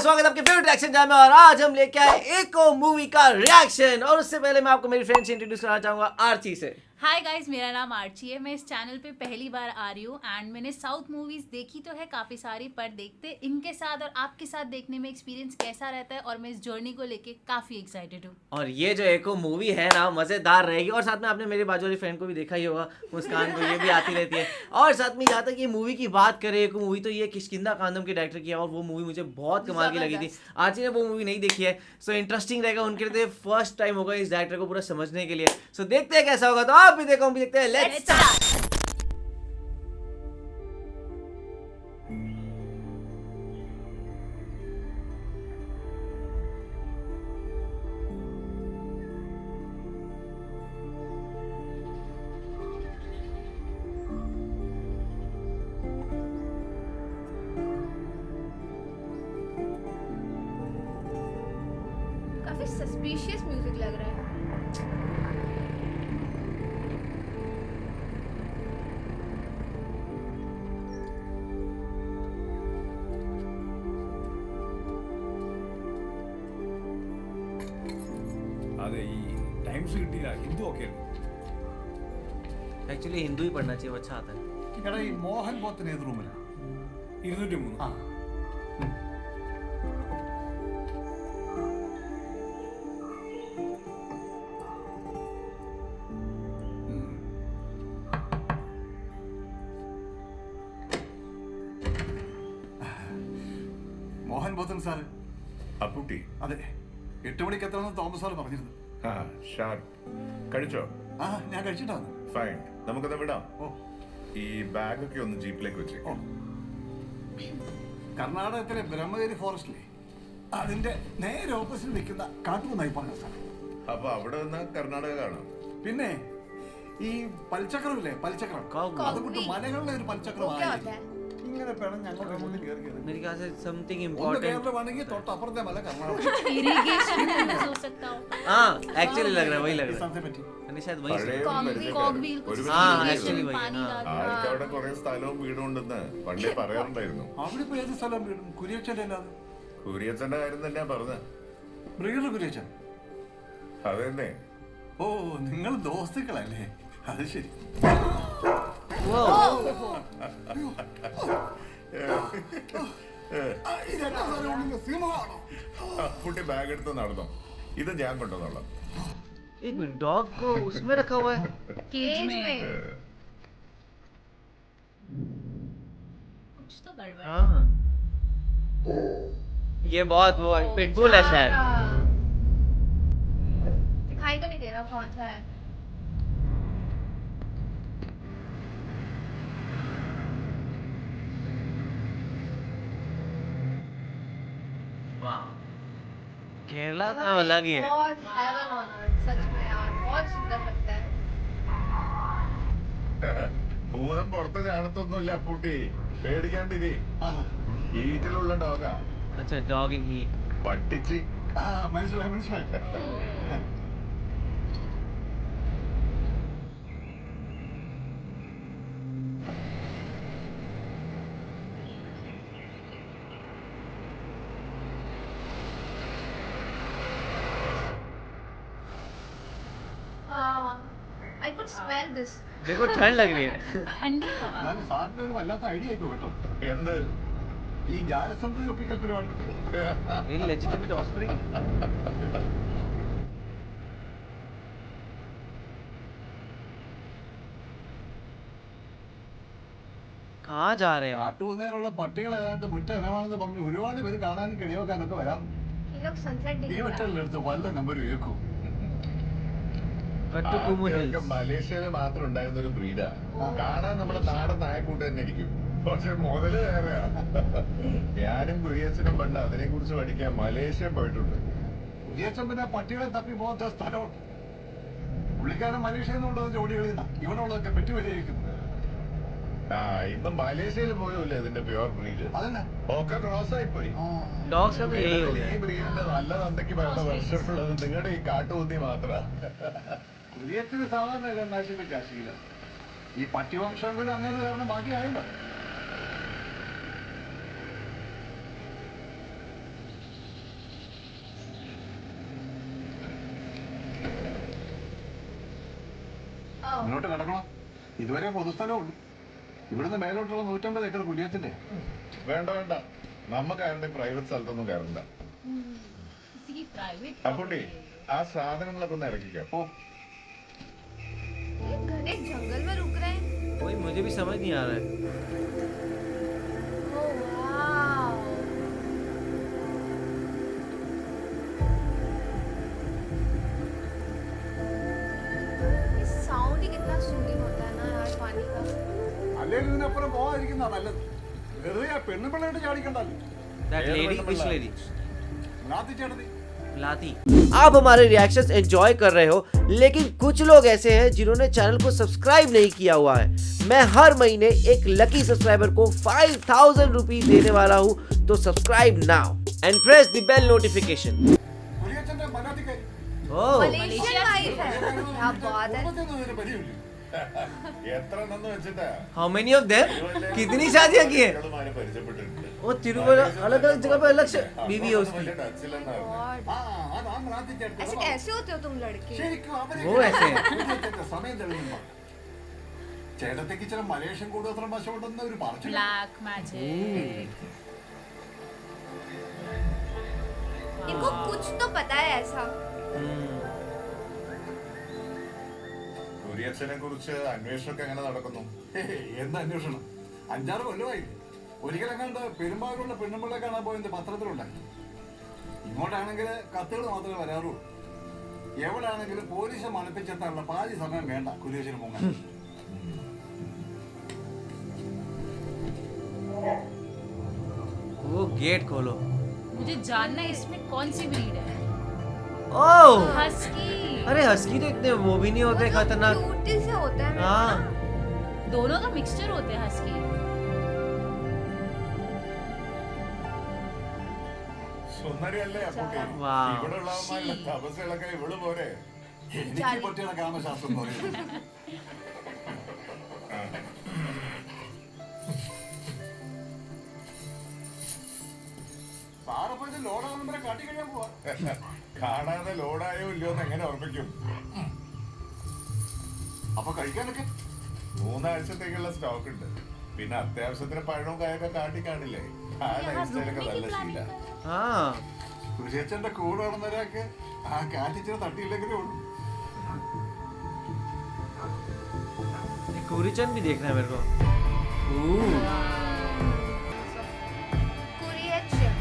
स्वागत है आपके फेवरेट रिएक्शन चैनल में। और आज हम लेके आए एको मूवी का रिएक्शन। और उससे पहले मैं आपको मेरी फ्रेंड से इंट्रोड्यूस करना चाहूंगा आरची से। हाय गाइस, मेरा नाम आर्ची है। मैं इस चैनल पे पहली बार आ रही हूँ एंड मैंने साउथ मूवीज देखी तो है काफ़ी सारी, पर देखते इनके साथ और आपके साथ देखने में एक्सपीरियंस कैसा रहता है, और मैं इस जर्नी को लेके काफ़ी एक्साइटेड हूँ। और ये जो एको मूवी है ना, मज़ेदार रहेगी। और साथ में आपने मेरे बाजू वाली फ्रेंड को भी देखा ही होगा, मुस्कान को, ये भी आती रहती है। और साथ में यहाँ तक ये मूवी की बात करें, एको मूवी तो ये किष्किंधा कांदम के डायरेक्टर की है और वो मूवी मुझे बहुत कमाल की लगी थी। आरची ने वो मूवी नहीं देखी है, सो इंटरेस्टिंग रहेगा उनके लिए। फर्स्ट टाइम होगा इस डायरेक्टर को पूरा समझने के लिए। सो देखते हैं कैसा होगा। तो आप भी देखो, हम भी देखते हैं। Let's start. काफी सस्पिशियस म्यूजिक लग रहा है। അതെ ഈ ടൈംസ് കിട്ടിയില്ല ഹിന്ദു ഒക്കെ एक्चुअली हिंदू ही पढ़ना चाहिए, वो अच्छा आता है। എടാ ഈ മോഹൻ പോത്തിന് ഏത് റൂമിലാ 203 ആ മോഹൻ പോത്തൻ സാറ് അപ്പുട്ടി അതെ 8 മണിക്ക് എത്തണമെന്ന് തോമസ് സാറ് പറഞ്ഞിരുന്നു. ആ ഷാർപ്പ് കഴിച്ചോ? ആ ഞാൻ കഴിച്ചിട്ടാണ്. ഫൈൻ, നമുക്കത് വിടാം. ഓ ഈ ബാഗൊക്കെ ഒന്ന് ജീപ്പിലേക്ക് വെച്ചേ. ഓ കർണാടകത്തിലെ ബ്രഹ്മഗിരി ഫോറസ്റ്റിലെ അതിന്റെ നേരെ ഓപ്പോസിറ്റ് നിൽക്കുന്ന കാട്ടുകുന്നായി പറഞ്ഞ സാർ. അപ്പൊ അവിടെ നിന്ന് കർണാടക കാണാം. പിന്നെ ഈ പൽചക്രമില്ലേ, പൽചക്രം അതുകൊണ്ട് മലകളിലെ ഒരു പൽചക്രം ഇങ്ങനെ പെണം ഞങ്ങളുടെ മുന്നിൽ കയറി കയറി मेरे ख्याल से समथिंग ഒന്ന് इम्पोर्टेंट। കേരളമാണെങ്കിൽ തൊട്ടപ്പുറത്തെ മല കർണാടക. इरिगेशन हो सकता हो। हाँ एक्चुअली लग रहा है, वही लग ഈ रहा സ്ഥലത്തെ പറ്റി है। शायद वही പഴയ से। कॉकव्हील कुछ हाँ, irrigation, actually वही, पानी हाँ। डालना। ആൾക്ക് അവിടെ കുറെ സ്ഥലവും വീടും ഉണ്ടെന്ന് പണ്ടേ പറയാറുണ്ടായിരുന്നു. അവിടെ ഇപ്പൊ ഏത് സ്ഥലം വീടും കുരിയച്ചന്റെ അല്ലാതെ കുര്യച്ചന്റെ കാര്യം തന്നെയാ പറഞ്ഞ. മൃഗീർ കുരിയച്ചൻ. അതെന്നെ. ഓ നിങ്ങൾ ദോസ്തുക്കളല്ലേ, അത് ശരി. അപ്പുട്ടി ബാഗ് എടുത്ത് നടന്നോ, ഇത് ഞാൻ കൊണ്ടുവന്നോളാം. एक मिनट, डॉग को उसमें रखा हुआ है केज में कुछ तो गड़बड़ है। हाँ ये बहुत वो पिटबुल है शायद। दिखाई तो नहीं दे रहा कौन सा है। केरला का अलग ही है। बहुत heaven on earth, सच में यार बहुत सुंदर लगता है। ഭൂതം പുറത്ത് കാണത്തൊന്നുമില്ല അപ്പൂട്ടി, പേടിക്കാണ്ടിരി. വീട്ടിലുള്ള ഡോഗാ. अच्छा डॉगिंग ही। പട്ടിച്ച് ആ മനസ്സിലായി മനസ്സിലായി. I could smell this. देखो ठंड लग रही है। ठंडी हवा। ഞാൻ സാറിന് ഒരു വല്ലാത്ത ഐഡിയ ആയിപ്പോ കേട്ടോ, എന്ത്? ഈ ജാരസന്ധി ഒപ്പിക്കൽ പരിപാടി. ये लेजिटिमेट ऑस्प्रिंग। कहाँ जा रहे हो आप? കാട്ടുകുന്നേലുള്ള പട്ടികൾ ഏതാണ്ട് മുറ്റ ഇനമാണെന്ന് പറഞ്ഞ് ഒരുപാട് പേര് കാണാനും കിഴിവെക്കാനൊക്കെ വരാം. He looks sunset ഈ വെട്ടലിനടുത്ത് വല്ല നമ്പർ കേൾക്കും. कट्टुकुमु ആദ്യമൊക്കെ हिल्स। മലേഷ്യയിൽ മാത്രം ഉണ്ടായിരുന്ന ഒരു ബ്രീഡാ. കാണാൻ നമ്മുടെ നാടൻ നായക്കൂട്ട് തന്നെ ഇരിക്കും, പക്ഷെ മുതല് വേറെയാ. ഞാനും കുര്യച്ചനും പണ്ട് അതിനെ കുറിച്ച് പഠിക്കാൻ മലേഷ്യ പോയിട്ടുണ്ട്. ഉദ്ദേശം പിന്നെ പട്ടികളെ തപ്പി പോകാത്ത സ്ഥലമുണ്ട്. പുള്ളിക്കാരൻ മലേഷ്യയിൽ നിന്നുള്ളത് ജോലികളിൽ ഇവിടെ ഉള്ളതൊക്കെ പെറ്റുവരെയിരിക്കും. ആ ഇന്ന് മലേഷ്യയിൽ പോയുമില്ല ഇതിന്റെ പ്യുവർ ബ്രീഡ്. അതന്നെ ഒക്കെ ക്രോസ് ആയി പോയി. डॉग्स का भी यही हो ഈ गया है। ബ്രീഡിന്റെ നല്ല തന്തയ്ക്ക് വേണ്ട വർഷമുള്ളത് നിങ്ങളുടെ ഈ കാട്ടുകുന്നി മാത്രാ. കുര്യത്തിന് സാധാരണ രണ്ടാഴ്ചത്തെ കാശിയില്ല. ഈ പട്ടിവംശം കൂടെ അങ്ങനെ കാരണം ബാക്കിയായല്ലോ. ഇങ്ങോട്ട് കിടക്കണം. ഇതുവരെ പൊതുസ്ഥലമുള്ളൂ. ഇവിടുന്ന് മേലോട്ടുള്ള 150 ഏക്കർ കുര്യച്ചന്റെ. വേണ്ട വേണ്ട, നമുക്ക് ആരുടെ പ്രൈവറ്റ് സ്ഥലത്തൊന്നും കയറണ്ട. അപ്പുട്ടി, ആ സാധനങ്ങളൊക്കെ ഒന്ന് ഇറക്കിക്കോ. ये घने जंगल में रुक रहे हैं। वही मुझे भी समझ नहीं आ रहा है. ओह वाव। ये साउंड ही कितना सूदिंग होता है ना यार पानी का। അല്ലെങ്കിൽ ഇതിനപ്പുറം പോകാതിരിക്കുന്നതാ നല്ലത്. വെറുതെ ആ പെണ്ണുപിള്ളയായിട്ട് ചാടിക്കണ്ടല്ലോ. That lady, which lady? നാത്തി ചേട്ടത്തി. लाती. आप हमारे रिएक्शंस एंजॉय कर रहे हो, लेकिन कुछ लोग ऐसे हैं जिन्होंने चैनल को सब्सक्राइब नहीं किया हुआ है. मैं हर महीने एक लकी सब्सक्राइबर को 5000 रुपीज देने वाला हूँ, तो subscribe now and press the bell notification. കുര്യച്ചന്റെ മനാത്തിക്കാരി. ओह, मलेशियन वाइफ है। क्या बात है। കുടുംബത്തിനൊന്നും ഇതിന് പരിചയമില്ല. എത്ര എണ്ണം വെച്ചിട്ടാ हाउ मेनी ऑफ देम? कितनी शादियां की है? ഇവളുമാരെ പരിചയപ്പെട്ടിട്ടുണ്ട്. वो तिरुवल्लम अलग अलग जगह पे अलग से बीवी है उसकी. വലിയ ടച്ചില്ലെന്നായിരുന്നു. ആ അതാ നാത്തി ചേട്ടത്തി. ऐसे कैसे होते हो तुम लड़के? ശരിക്കും അവരെ वो ऐसे हैं. കുര്യച്ചന്റെ സമയം തെളിയുമ്പോ ചേട്ടത്തേക്ക് ചില മലേഷ്യൻ കൂടുതൽ വശമുണ്ടെന്ന് ഒരു പറച്ചിൽ. Black magic. इनको कुछ तो पता है ऐसा। കുര്യച്ചനെ കുറിച്ച് അന്വേഷണമൊക്കെ എങ്ങനെ നടക്കുന്നു? എന്ത് അന്വേഷണം? 5-6 കൊല്ലമായി. ഒരിക്കലെങ്ങാണ്ട് പെരുമ്പാലുള്ള പെണ്ണുമ്പിള്ളെ കാണാൻ പോയത് പത്രത്തിലുണ്ടായി. ഇങ്ങോട്ടാണെങ്കിൽ കത്തുകൾ മാത്രമേ വരാറുള്ളൂ. എവിടെയാണെങ്കിലും പോലീസ് മണപ്പിച്ചെത്താനുള്ള പാതി സമയം വേണ്ട കുര്യച്ചന് മുങ്ങാൻ. वो गेट खोलो. मुझे जानना है इसमें कौन सी ब्रीड है. ओह, हस्की. अरे हस्की तो इतने वो भी नहीं होते खतरनाक. क्यूटी से होता है ना। हाँ, दोनों का मिक्सचर होते हैं हस्की. സുന്ദരിയല്ലേ അപ്പുട്ടി? വാ. ഇവിടെ ഉള്ളവന്മാരുടെ തപസ്സുകളൊക്കെ ഇവള് പോരെ. എനിക്ക് പറ്റിയുള്ള കാമശാസ്ത്രം എന്ന് പറയുന്നത്. സാറപ്പോ ഇത് ലോഡാകുമ്പോ കാട്ടി കഴിയാൻ പോവാ. കാണാതെ ലോഡായോ ഇല്ലയോ എന്ന് എങ്ങനെ ഉറപ്പിക്കും? അപ്പൊ കഴിക്കാനൊക്കെ 3 ആഴ്ചത്തേക്കുള്ള സ്റ്റോക്ക് ഉണ്ട്. പിന്നെ അത്യാവശ്യത്തിന് പഴവും കായൊക്കെ കാട്ടി കാണില്ലേ? ആ ലൈഫ് സ്റ്റൈലൊക്കെ നല്ല ശീല. हाँ. കുര്യച്ചന്റെ കൂടെ നടന്നവരൊക്കെ ആ കാറ്റിച്ചിന് തട്ടിയില്ലെങ്കിലേ ഉള്ളൂ. कुरिचन भी देखना है मेरे को. Ooh, कुरियचन।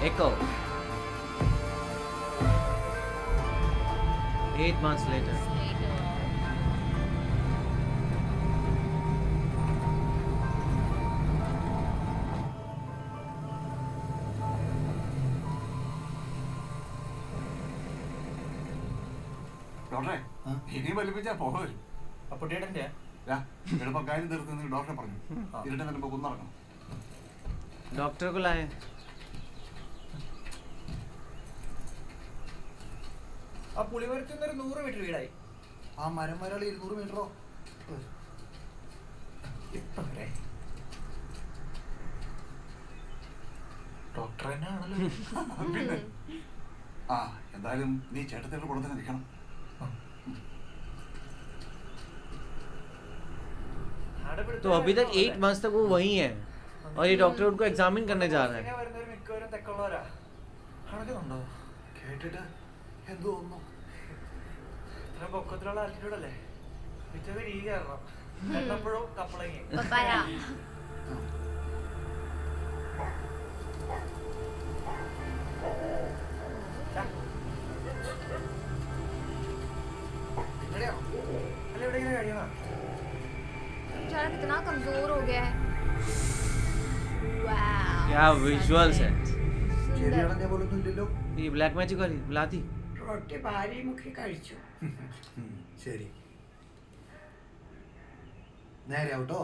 Echo. 8 months later. ഡോക്ടറെ ഇനിയും വലിപ്പിച്ചാ പോകരുത്. അപ്പൊ ഡേറ്റന്റെ എളുപ്പം കാര്യം തീർത്ത് ഡോക്ടറെ പറഞ്ഞു. ഇരുട്ടെ മുമ്പ് കുന്നിറങ്ങണം. डॉक्टर को लाए. ആ പുളിമരത്തിൽ ഒരു 100 മീറ്റർ വീടായി. ആ മരം വരാളി 200 മീറ്ററോ ഇപ്പൊ വരെ ഡോക്ടർ തന്നെ ആണല്ലോ. പിന്നെ ആ എന്തായാലും നീ ചേട്ടത്തിയുടെ കൂടെ തന്നെ നിൽക്കണം. तो अभी तक 8 months तक वो वहीं है और ये डॉक्टर उनको एग्जामिन करने जा रहा है. വരുന്നവർ മിക്കവരും തെക്കുള്ളവരാ. നടക്കുന്നുണ്ടോ? കേട്ടിട്ട് എന്ത് തോന്നുന്നു? ഇത്ര പൊക്കത്തിലുള്ള ആൾട്ടിറ്റ്യൂഡ് അല്ലേ? മിച്ചത് ഈ കാരണം എപ്പോഴും കപ്പളങ്ങി. पपाया। ഇവിടെയോ? അല്ല ഇവിടെ ഇങ്ങനെ കഴിയണോ? बेचारा कितना कमजोर हो गया है। वाव। क्या विजुअल्स है. ശരിയാണെന്നെ പോലൊന്നും ഇല്ലല്ലോ. ये ब्लैक मैजिक वाली बुलाती. റൊട്ടി ഭാര്യ മുഖി കഴിച്ചു. ശരി നേരെ ആവട്ടോ.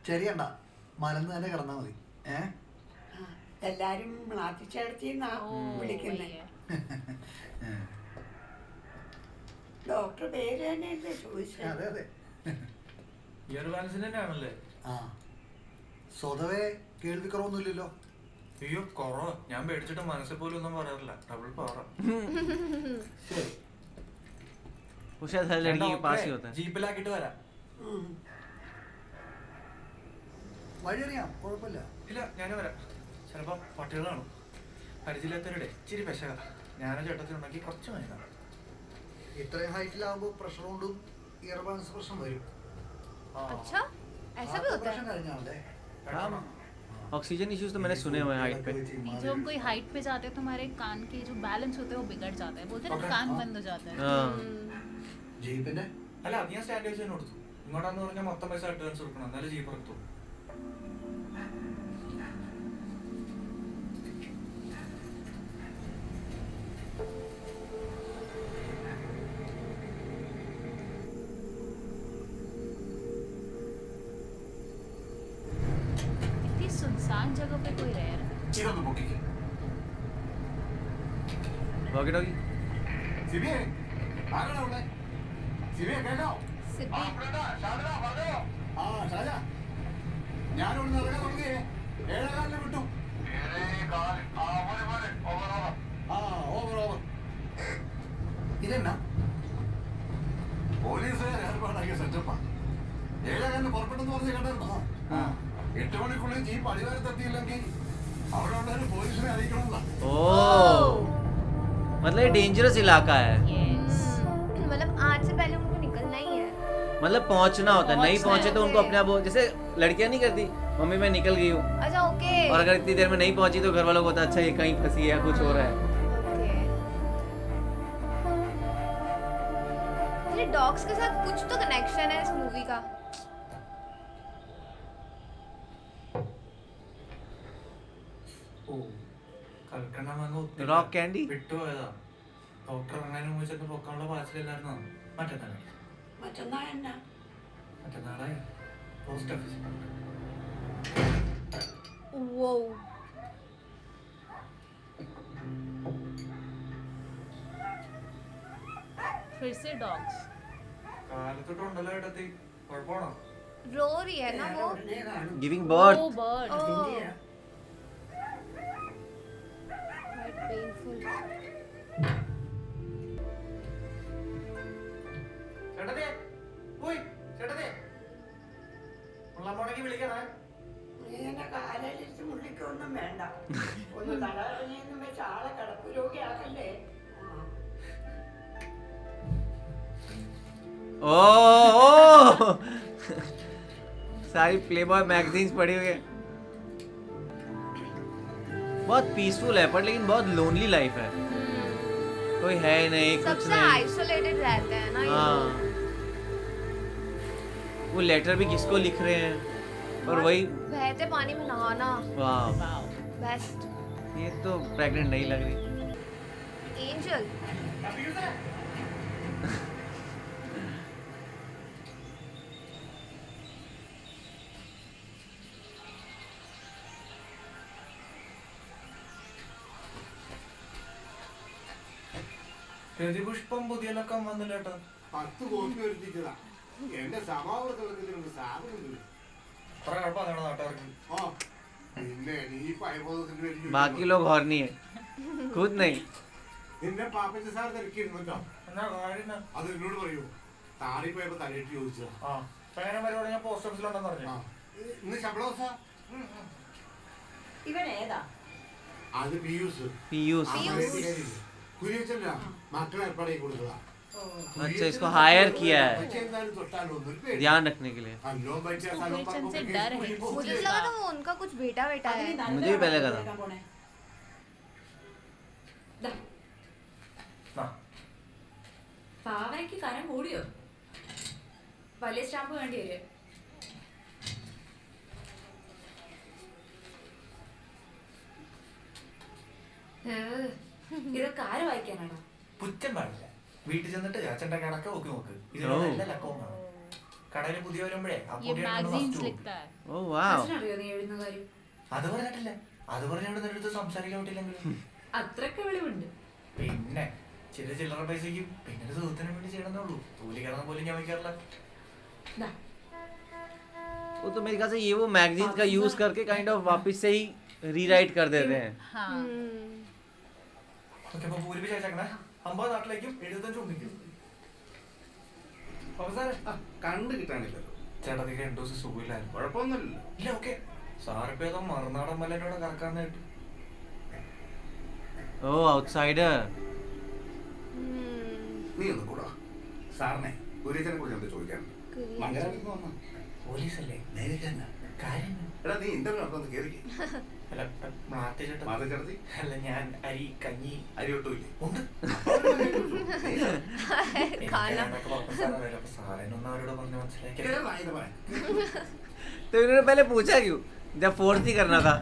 ശരിയണ്ട മലന്ന് തന്നെ കിടന്നാ മതി. എല്ലാരും നാട്ടിച്ചേർത്തിന്നാ വിളിക്കുന്നേ. ഡോക്ടർ പേര് തന്നെ എന്താ ചോദിച്ചത്? അതെ അതെ. ഇയർ വാൻസിന്റെ ആണല്ലേ? ആ സ്വതവേ കേൾവിക്കുറവൊന്നുമില്ലല്ലോ. അയ്യോ കുറവ്. ഞാൻ പേടിച്ചിട്ട് മനസ്സിൽ പോലും ഒന്നും പറയാറില്ല. ഡബിൾ പവറാ. ശരി वो शायद हर लड़की के पास ही होता है. ജീപ്പിലാക്കിട്ട് വരാം. വഴിയറിയാം, കുഴപ്പമില്ല. ഇല്ല, ഞാനും വരാം. ചിലപ്പോ പട്ടികളാണ്. പരിചയമില്ലാത്തവരുടെ ഇച്ചിരി പെശക. ഞാനോ ചേട്ടത്തിനുണ്ടെങ്കിൽ കുറച്ച് മരുന്നാണ്. ഇത്രയും ഹൈറ്റിലാവുമ്പോൾ പ്രഷർ കൊണ്ടും ഇയർ ബാലൻസ് പ്രശ്നം വരും. अच्छा ऐसा भी होता ഓപ്പറേഷൻ है? കഴിഞ്ഞാണല്ലേ? हाँ, ऑक्सीजन इश्यूज तो मैंने सुने हुए हैं हाइट पे. जो हम कोई हाइट पे जाते हैं तो हमारे कान के जो बैलेंस होते हैं वो बिगड़ जाता है, बोलते हैं ना कान बंद हो जाता है. हाँ. ജീപ്പിന്റെ അല്ല, അത് ഞാൻ സ്റ്റാൻഡേർഡ് തന്നെ കൊടുത്തു. ഇങ്ങോട്ടാന്ന് പറഞ്ഞാൽ മൊത്തം പൈസ അഡ്വാൻസ് കൊടുക്കണം, എന്നാലും ജീപ്പ് എടുത്തു. इतनी सुनसान जगह पे कोई रह रहा है. ഇതൊന്ന് പൊക്കിക്ക്. Walkie talkie. സിബിയെ, ആരാണ് അവിടെ? സിബിയെ, കേൾക്കാവോ? सिद्धि ആ, ഷാജ. ഞാനിവിടുന്ന് ഇറങ്ങാൻ തുടങ്ങിയേ 7:15 വിട്ടു. ആ, ഓവർ. ഇതെന്നാ? പോലീസുകാർ ഏർപ്പാടാക്കിയ സെറ്റപ്പാ. 7:15 പുറപ്പെട്ടെന്ന് പറഞ്ഞ് കണ്ടായിരുന്നോ? 8 മണിക്കുള്ളിൽ ജീപ്പ് അടിവാരത്തെത്തിയില്ലെങ്കിൽ അവിടെ ഉള്ളവര് പോലീസിനെ അറിയിക്കണമെന്നാ. ओह, मतलब ये डेंजरस इलाका है. Yes. मतलब आज से पहले उनको निकलना ही है. मतलब पहुंचना होता है. नहीं पहुंचना पहुंचे तो है. उनको अपने आप जैसे लड़कियां नहीं करती, मम्मी मैं निकल गई हूँ, अच्छा ओके. और अगर इतनी देर में नहीं पहुंची तो घर वालों को होता है अच्छा ये कहीं फंसी है, कुछ हो रहा है. ओके. डॉग्स के साथ कुछ तो कनेक्शन है इस मूवी का. ഓ, കൽക്കണ്ട മാങ്ങ ഒത്തിരി Rock candy? വിട്ടുപോയതാ. ഡോക്ടർ അങ്ങനെ ചോദിച്ചിട്ട് പൊക്കാനുള്ള പാച്ചിലായിരുന്നു. മറ്റന്നാളെ മറ്റന്നാ എന്നാ? മറ്റന്നാളെ പോസ്റ്റ് ഓഫീസിൽ वो फिर से डॉग्स. കാലത്തോട്ടുണ്ടല്ലോ ഏട്ടത്തി. കുഴപ്പമാണോ? रो रही है ना वो. ഉടനെ കാണും. Giving birth. Oh, bird. അതിന്റെയാ. Quite painful. ചേട്ടത്തിയെ, പോയി, ചേട്ടത്തിയെ. ഉള്ളമ്മോടേക്ക് വിളിക്കണേ. നീ എന്നെ കാലിലിരുത്തി മുള്ളിക്കൊന്നും വേണ്ട. ഒന്ന് തലകറങ്ങിയെന്നും വെച്ച് ആളെ കിടപ്പ് രോഗിയാക്കല്ലേ. ओह, सारी प्लेबॉय मैगजीन्स पड़ी हुई है. बहुत पीसफुल है पर लेकिन बहुत लोनली लाइफ है. कोई है नहीं, कुछ सबसे नहीं. आइसोलेटेड रहते हैं ना ये हाँ, लोग. वो लेटर भी किसको लिख रहे हैं और वही. बहते पानी में नहाना वाह, Wow. बेस्ट. ये तो प्रेग्नेंट नहीं लग रही. एंजल. രതിപുഷ്പം പുതിയ ലക്കം വന്നില്ല ഏട്ടാ. 10 കോപ്പി വരുത്തിച്ചതാ. എന്റെ സമാവർത്തനത്തിന് സാധനം. അത്ര കുഴപ്പമാണ് നാട്ടുകാർക്ക്. ആ, പിന്നെ നീ പയബോധത്തിന് വേണ്ടി बाकी लोग और नहीं है, खुद नहीं. നിന്നെ പാപ്പച്ച സാർ തിരക്കിയിരുന്നോ? എന്നാ കാര്യം എന്നാ? അത് എന്നോട് പറയൂ. താടി പോയപ്പോ തലയിട്ട് ചോദിച്ചതാ. ആ, അങ്ങനെ പരിപാടി ഞാൻ പോസ്റ്റ് ഓഫീസിലുണ്ടെന്ന് പറഞ്ഞു. ആ, ഇന്ന് ശമ്പളം ദിവസാ? ഇവൻ ഏതാ? അത് പിയൂസ്. पीयूष. കുരിയച്ചല്ല മക്കളെ ഏർപ്പാടായി കൊടുത്തതാ. अच्छा, इसको हायर किया है പക്ഷേ എന്തായാലും തൊട്ടാലോ ഒന്നും പേടി. ध्यान रखने के लिए. അല്ലോ പറ്റിയ इसको സ്ഥലം क्वेश्चन से പാമ്പൊക്കെ डर है. കേസ് मुझे പിടിച്ച് तो लगा था वो उनका कुछ बेटा बेटा है. मुझे भी पहले लगा था. ആ, പാവയ്ക്ക് കനം കൂടിയോ? വലിയ സ്റ്റാമ്പ് വേണ്ടി വരും. ഇതൊക്കെ ആര് വായിക്കാനാണോ? പുച്ഛം പാടില്ല. വീട്ടിൽ ചെന്നിട്ട് അച്ഛൻ്റെ കണക്ക് നോക്കി നോക്ക്. ഓ. ഇതിന് നല്ല ലക്കവും കാണും. കടയിൽ പുതിയ വരുമ്പോഴേ ആ ये പൊടിയാണ് मैगजीन्स ഫസ്റ്റ് लिखता है. ओह वाह. അച്ഛനറിയോ നീ എഴുതുന്ന കാര്യം? അത് പറഞ്ഞിട്ടില്ല. അത് പറഞ്ഞവിടെ നിന്നെടുത്ത് സംസാരിക്കാൻ പറ്റില്ലെങ്കിൽ അത്രക്ക് വെളിവുണ്ട്. പിന്നെ ചില്ലറ പൈസയ്ക്കും പിന്നെ ഒരു സുഹൃത്തിനും വേണ്ടി ചെയ്യണമെന്നേ ഉള്ളൂ. കൂലി കിടന്ന പോലും ഞാൻ വയ്ക്കാറില്ല. ദാ, वो तो मेरे ख्याल से ये वो मैगजीन का यूज करके काइंड ऑफ वापस से ही रीराइट कर देते हैं. हाँ. ഓക്കെ, അപ്പൊ പൂരിപ്പിച്ച് അയച്ചേക്കണേ. 50 നാട്ടിലേക്കും 75 ഉണ്ടിക്കും. അവസാനം കണ്ടു കിട്ടാനില്ലല്ലോ. ചേട്ടത്തിക്ക് 2 ദിവസം സുഖമില്ലായിരുന്നു. കുഴപ്പമൊന്നുമില്ലല്ലോ. ഇല്ല ഓക്കെ സാറിപ്പോ ഏതോ മറുനാടൻ മലയുടെ കറക്കാന്നായിട്ട്. ഓ ഔട്ട്സൈഡർ. നീ ഒന്ന് കൂടാ. സാറിനെ കുര്യച്ചനെ കുറിച്ച് എന്ത് ചോദിക്കാനുണ്ട്? മംഗലാപുരത്ത് വന്നാ പോലീസല്ലേ നേരിട്ട് തന്നെ. കാര്യം എടാ നീ ഇന്റർവ്യൂ നടത്തുന്നത് കേറിക്കേ. അല്ല മാറ്റി മാതച്ചടത്തി അല്ല ഞാൻ അരി കഞ്ഞി അരി ഒട്ടുമില്ലേ? ഉണ്ട് खाना സാറേനൊന്നും അവരോട് പറഞ്ഞ് മനസ്സിലാക്കി. കേരള അതിന്റെ പറയാൻ. तो इन्होंने पहले पूछा क्यों जब फोर्स ही करना था?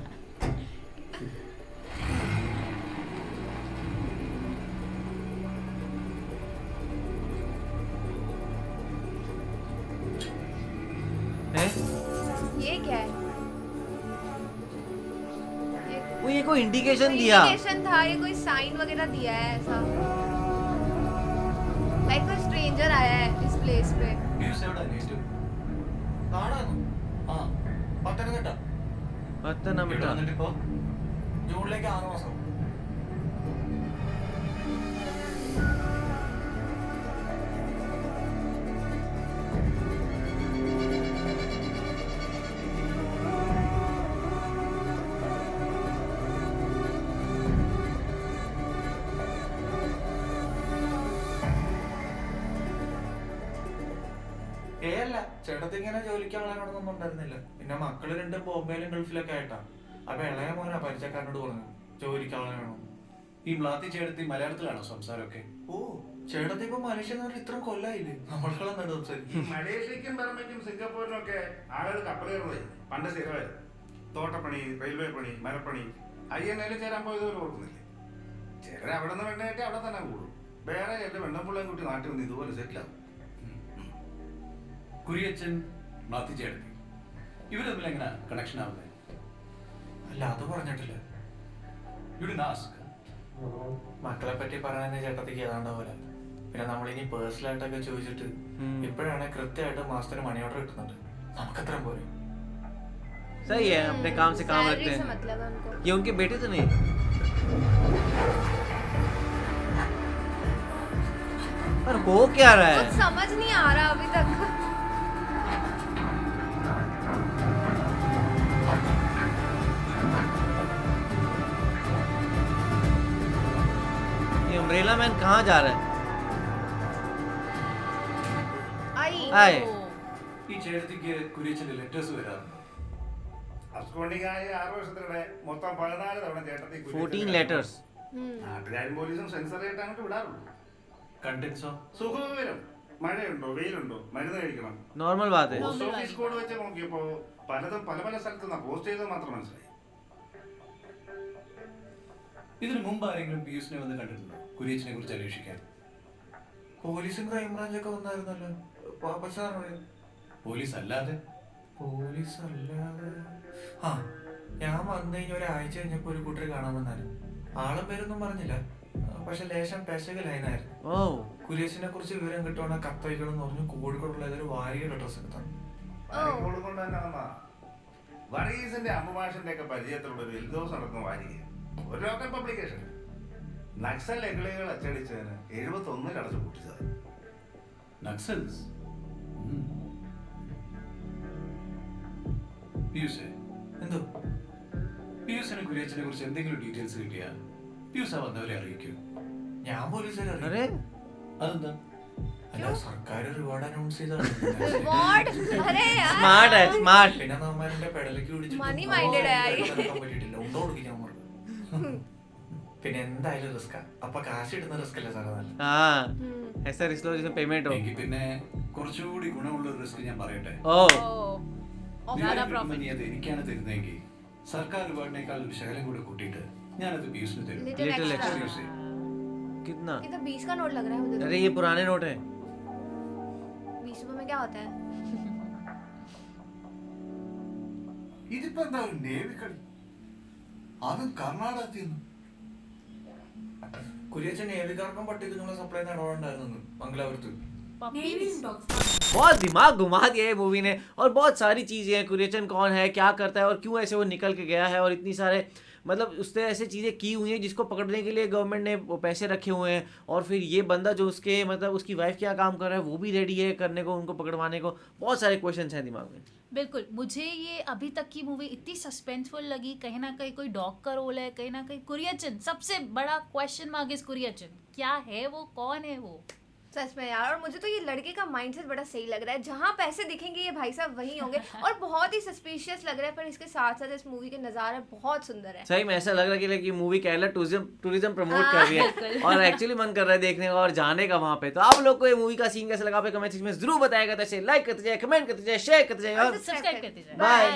हैं? ये क्या है? वो ये कोई इंडिकेशन दिया। इंडिकेशन था, ये कोई साइन वगैरह दिया है ऐसा, लाइक कोई स्ट्रेंजर आया है इस प्लेस पे. ന്യൂസ് എവിടെ അന്വേഷിച്ചു കാണാനോ? ആ പത്തനംതിട്ട. പത്തനംതിട്ട. ഇവിടെ വന്നിട്ടിപ്പോ ജൂണിലേക്ക് 6 മാസം. അല്ല ചേട്ടത്തി ഇങ്ങനെ ജോലിക്ക് ആളാണോടൊന്നും ഉണ്ടായിരുന്നില്ല. പിന്നെ മക്കള് 2 ബോംബെയിലും ഗൾഫിലൊക്കെ ആയിട്ടാ. അപ്പൊ ഇളയ മോനാ പരിചയക്കാരനോട് പറഞ്ഞു ജോലിക്ക് ആളെ വേണം. ഈ മ്ലാത്തി ചേട്ടത്തി മലയാളത്തിലാണോ സംസാരമൊക്കെ? ഓ ചേട്ടത്തി ഇപ്പൊ മലേഷ്യ ഇത്ര കൊല്ലായില്ലേ? നമ്മളെല്ലാം നടും സംസാരിക്കും. മലേഷ്യക്കും ബർമയ്ക്കും സിംഗപ്പൂരിനും ഒക്കെ ആളുകൾ കപ്പലുകളെ പണ്ട് സ്ഥിരമായിരുന്നു. തോട്ടപ്പണി, റെയിൽവേ പണി, മരപ്പണി. INL ചേരാൻ പോയത് പോലും ഓർക്കുന്നില്ലേ? ചിലർ അവിടെ നിന്ന് വെണ്ണയൊക്കെ അവിടെ തന്നെ കൂടും. വേറെ എന്റെ വെണ്ണപ്പുള്ളയും കുട്ടി നാട്ടിൽ നിന്ന് ഇതുപോലെ സെറ്റിലാവും. കുരിയച്ചൻ, മ്ലാത്തി ചേട്ടത്തി ഇവര് തമ്മിൽ എങ്ങനെ കണക്ഷൻ ആവുന്നത്? അല്ല അത് പറഞ്ഞിട്ടില്ല. ആസ്ക്. മക്കളെ പറ്റി പറയാൻ ചേട്ടത്തിക്ക് ഏതാണ്ട പോലെ. പിന്നെ നമ്മളിനി പേഴ്സണൽ ആയിട്ടൊക്കെ ചോദിച്ചിട്ട് ഇപ്പോഴാണ് കൃത്യമായിട്ട് മാസത്തിന് മണി ഓർഡർ കിട്ടുന്നുണ്ട്. നമുക്കത്രയും പോലെ. सही है, अपने काम से काम रखते सैलरी से हैं. मतलब है उनको. ये उनके बेटे तो नहीं? पर हो क्या रहा है? कुछ समझ नहीं आ रहा अभी तक. ये अम्ब्रेला मैन कहाँ जा रहा है? आई. आए. ഈ ചേട്ടത്തിക്ക് കുരിയച്ചന്റെ ലെറ്റേഴ്സ് വരാറുണ്ട്. അബ്സ്കോണ്ടിങ് ആയ 6 വർഷത്തിനിടെ മൊത്തം 14 തവണ ചേട്ടത്തി 14 letters. നാട്ടുകാരും പോലീസും സെൻസർ ആയിട്ട് അങ്ങോട്ട് വിടാറുള്ളൂ. കണ്ടൻസോ സുഖവിവരം, മഴയുണ്ടോ വെയിലുണ്ടോ, മരുന്ന് കഴിക്കണം. नॉर्मल बात है. പോസ്റ്റ് ഓഫീസ് കോഡ് വെച്ച് നോക്കിയപ്പോ പലതും പല പല സ്ഥലത്ത് നിന്ന് പോസ്റ്റ് ചെയ്തത് മാത്രം മനസ്സിലായി. ഇതിനു മുമ്പ് ആരെങ്കിലും പിയൂസിനെ വന്ന് കണ്ടിട്ടുണ്ടോ കുരിയച്ചനെ കുറിച്ച് അന്വേഷിക്കാൻ? പോലീസും ക്രൈംബ്രാഞ്ചൊക്കെ വന്നായിരുന്നല്ലോ. പാപ്പസാറ് പോലീസ് അല്ലാതെ പോലീസ് അല്ലാതെ ആ ഞാൻ വന്നു കഴിഞ്ഞ ഒരാഴ്ച കഴിഞ്ഞപ്പോ ഒരു കൂട്ടർ കാണാൻ വന്നായിരുന്നു. ആളും പേരൊന്നും പറഞ്ഞില്ല. പക്ഷെ ലേശം പെശക ലൈനായിരുന്നു. ഓ കുരിയസിനെ കുറിച്ച് വിവരം കിട്ടുവാണെ കത്തയക്കണം എന്ന് പറഞ്ഞു കോഴിക്കോടുള്ള ഏതൊരു വാരികയുടെ അഡ്രസ് എടുത്താണ്. വർഗീസിന്റെ അമ്മഭാഷന്റെ ഒക്കെ പരിചയത്തിലുള്ള ഒരു എൽദോസ് നടത്തുന്ന വാരിക ഒരു ലോക്കൽ പബ്ലിക്കേഷൻ. നക്സൽ ലഹളകൾ അച്ചടിച്ചതിന് 71 അടച്ചു പൂട്ടിച്ചത്. നക്സൽസ് പിയൂസേ എന്തോ പിയൂസിനെ കുരിയച്ചനെ കുറിച്ച് എന്തെങ്കിലും ഡീറ്റെയിൽസ് കിട്ടിയാ പിയൂസ് വന്നവരെ അറിയിക്കൂ. ഞാൻ പോലീസുകാരെ अरे അതെന്താ? അല്ല സർക്കാർ റിവാർഡ് അനൗൺസ് ചെയ്താണ്. Reward? अरे यार. स्मार्ट है, स्मार्ट. പിന്നെ നമ്മളുടെ പെടലേക്ക് Money minded ആയി. പറ്റിയിട്ടില്ല. ഉണ്ടോ കൊടുക്കും ഞാൻ പറഞ്ഞു. പിന്നെ എന്തായാലും റിസ്കാ. അപ്പൊ കാശ് ഇടുന്ന റിസ്ക് അല്ലേ സാറേ? നല്ല हाँ ऐसा रिस्क लो जिसमें पेमेंट हो. എങ്കിൽ പിന്നെ കുറച്ചുകൂടി ഗുണമുള്ള ഒരു റിസ്ക് ഞാൻ പറയട്ടെ. ओ ज्यादा प्रॉफिट. നീ അത് എനിക്കാണ് തരുന്നതെങ്കിൽ സർക്കാർ റിവാർഡിനേക്കാൾ ഒരു ശകലം കൂടെ കൂട്ടിയിട്ട് ഞാനത് പിയൂസിന് തരും. Little Little extra. extra. कितना? ये तो 20 का नोट लग रहा है मुझे. अरे ये पुराने नोट है. 20 रुपए में क्या होता है? ഇതിപ്പോ എന്താ ഒരു നേവി കളി? അതും കർണാടകത്തിൽ നിന്ന്. കുരിയച്ചൻ നേവികാർക്കും പട്ടിക്കുന്നുള്ള സപ്ലൈ നടപടിണ്ടായിരുന്നു മംഗലാപുരത്ത്. बहुत दिमाग घुमा दिया है मूवी ने और बहुत सारी चीजें हैं. कुरियचन कौन है, क्या करता है और क्यों ऐसे वो निकल के गया है और इतनी सारे मतलब उसने ऐसे चीज़ें की हुई हैं जिसको पकड़ने के लिए गवर्नमेंट ने वो पैसे रखे हुए हैं, और फिर ये बंदा जो उसके मतलब उसकी वाइफ क्या काम कर रहा है वो भी रेडी है करने को, उनको पकड़वाने को। बहुत सारे क्वेश्चन हैं दिमाग में। बिल्कुल, मुझे ये अभी तक की मूवी इतनी सस्पेंसफुल लगी। कहीं ना कहीं कोई डॉग का रोल है, कहीं ना कहीं कुरियचन, सबसे बड़ा क्वेश्चन मार्क इज कुरियचन, क्या है वो, कौन है वो। सच में यार, और मुझे तो ये लड़के का माइंडसेट बड़ा सही लग रहा है, जहाँ पैसे दिखेंगे ये भाई साहब वहीं होंगे, और बहुत ही सस्पिशियस लग रहा है, पर इसके साथ साथ इस मूवी के नज़ारे बहुत सुंदर है। सही में ऐसा लग रहा है कि मूवी केरला टूरिज्म प्रमोट कर रही है, और एक्चुअली मन कर रहा है देखने का और जाने का वहाँ पे। तो आप लोग को ये मूवी का सीन कैसा लगा, कमेंट सेक्शन में जरूर बताएगा। तो लाइक करते जाए, कमेंट करते जाए, शेयर करते जाए और सब्सक्राइब करते जाए। बाय।